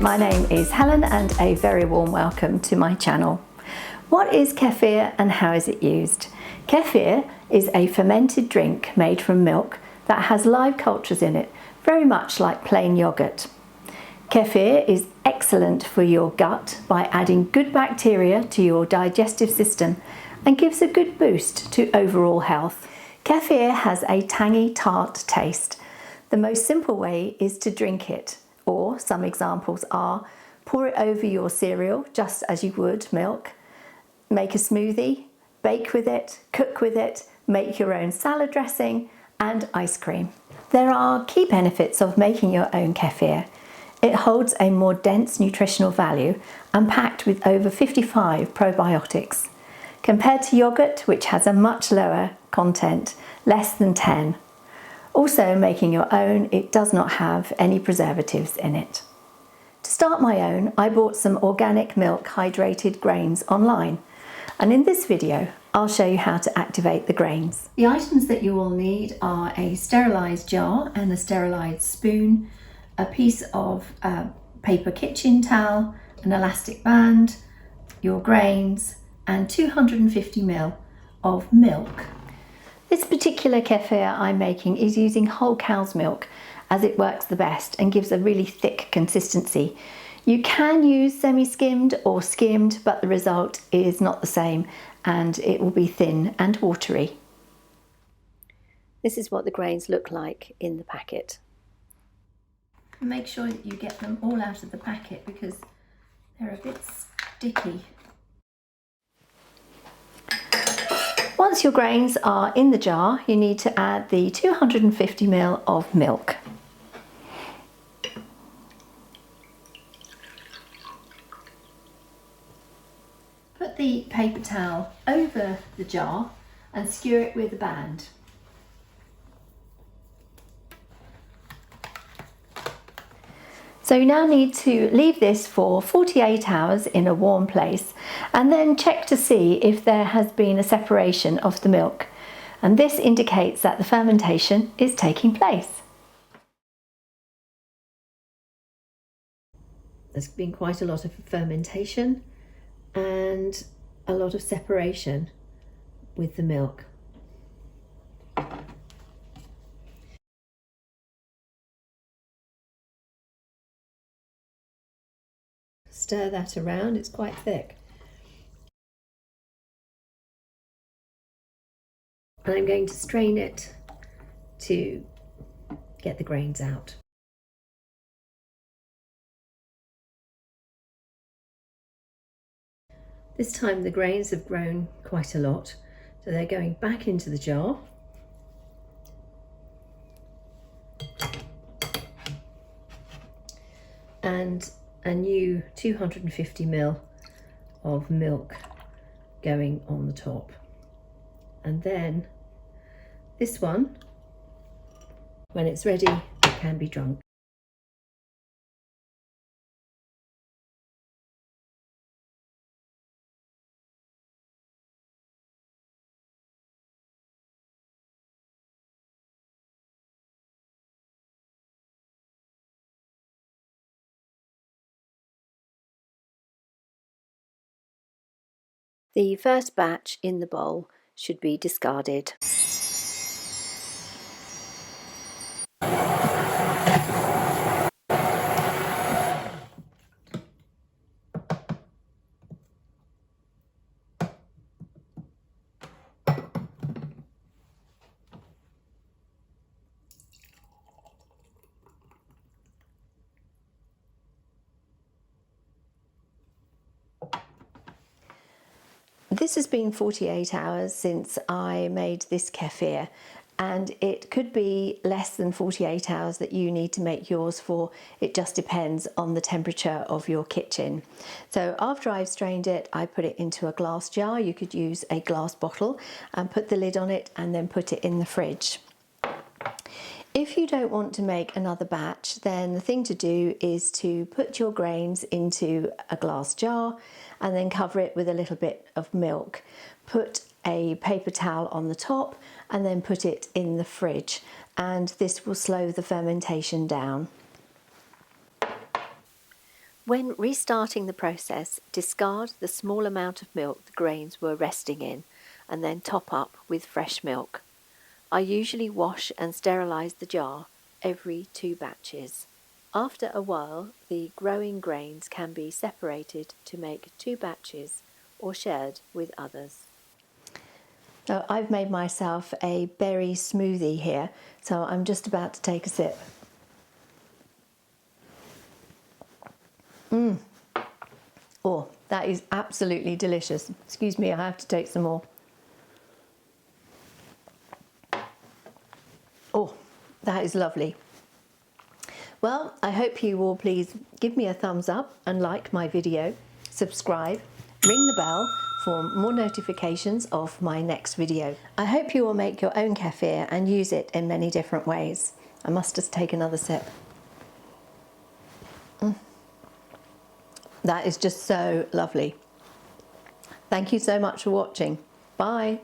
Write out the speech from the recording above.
my name is Helen and a very warm welcome to my channel. What is kefir and how is it used? Kefir is a fermented drink made from milk that has live cultures in it, very much like plain yoghurt. Kefir is excellent for your gut by adding good bacteria to your digestive system and gives a good boost to overall health. Kefir has a tangy, tart taste. The most simple way is to drink it, or some examples are pour it over your cereal just as you would milk, make a smoothie, bake with it, cook with it, make your own salad dressing and ice cream. There are key benefits of making your own kefir. It holds a more dense nutritional value and packed with over 55 probiotics, compared to yoghurt, which has a much lower content, less than 10. Also, making your own, it does not have any preservatives in it. To start my own, I bought some organic milk hydrated grains online, and in this video I'll show you how to activate the grains. The items that you will need are a sterilised jar and a sterilised spoon, a piece of paper kitchen towel, an elastic band, your grains, and 250 ml of milk. This particular kefir I'm making is using whole cow's milk as it works the best and gives a really thick consistency. You can use semi-skimmed or skimmed, but the result is not the same and it will be thin and watery. This is what the grains look like in the packet. Make sure that you get them all out of the packet because they're a bit sticky. Once your grains are in the jar, you need to add the 250 ml of milk. Put the paper towel over the jar and skewer it with a band. So you now need to leave this for 48 hours in a warm place and then check to see if there has been a separation of the milk. And this indicates that the fermentation is taking place. There's been quite a lot of fermentation and a lot of separation with the milk. Stir that around, it's quite thick. And I'm going to strain it to get the grains out. This time the grains have grown quite a lot, so they're going back into the jar. And a new 250 ml of milk going on the top. And then this one, when it's ready, can be drunk. The first batch in the bowl should be discarded. This has been 48 hours since I made this kefir, and it could be less than 48 hours that you need to make yours for. It just depends on the temperature of your kitchen. So after I've strained it, I put it into a glass jar. You could use a glass bottle and put the lid on it and then put it in the fridge. If you don't want to make another batch, then the thing to do is to put your grains into a glass jar and then cover it with a little bit of milk. Put a paper towel on the top and then put it in the fridge, and this will slow the fermentation down. When restarting the process, discard the small amount of milk the grains were resting in and then top up with fresh milk. I usually wash and sterilise the jar every 2 batches. After a while, the growing grains can be separated to make 2 batches or shared with others. So I've made myself a berry smoothie here, so I'm just about to take a sip. Oh, that is absolutely delicious. Excuse me, I have to take some more. Oh, that is lovely. Well, I hope you will please give me a thumbs up and like my video, subscribe, ring the bell for more notifications of my next video. I hope you will make your own kefir and use it in many different ways. I must just take another sip. That is just so lovely. Thank you so much for watching. Bye.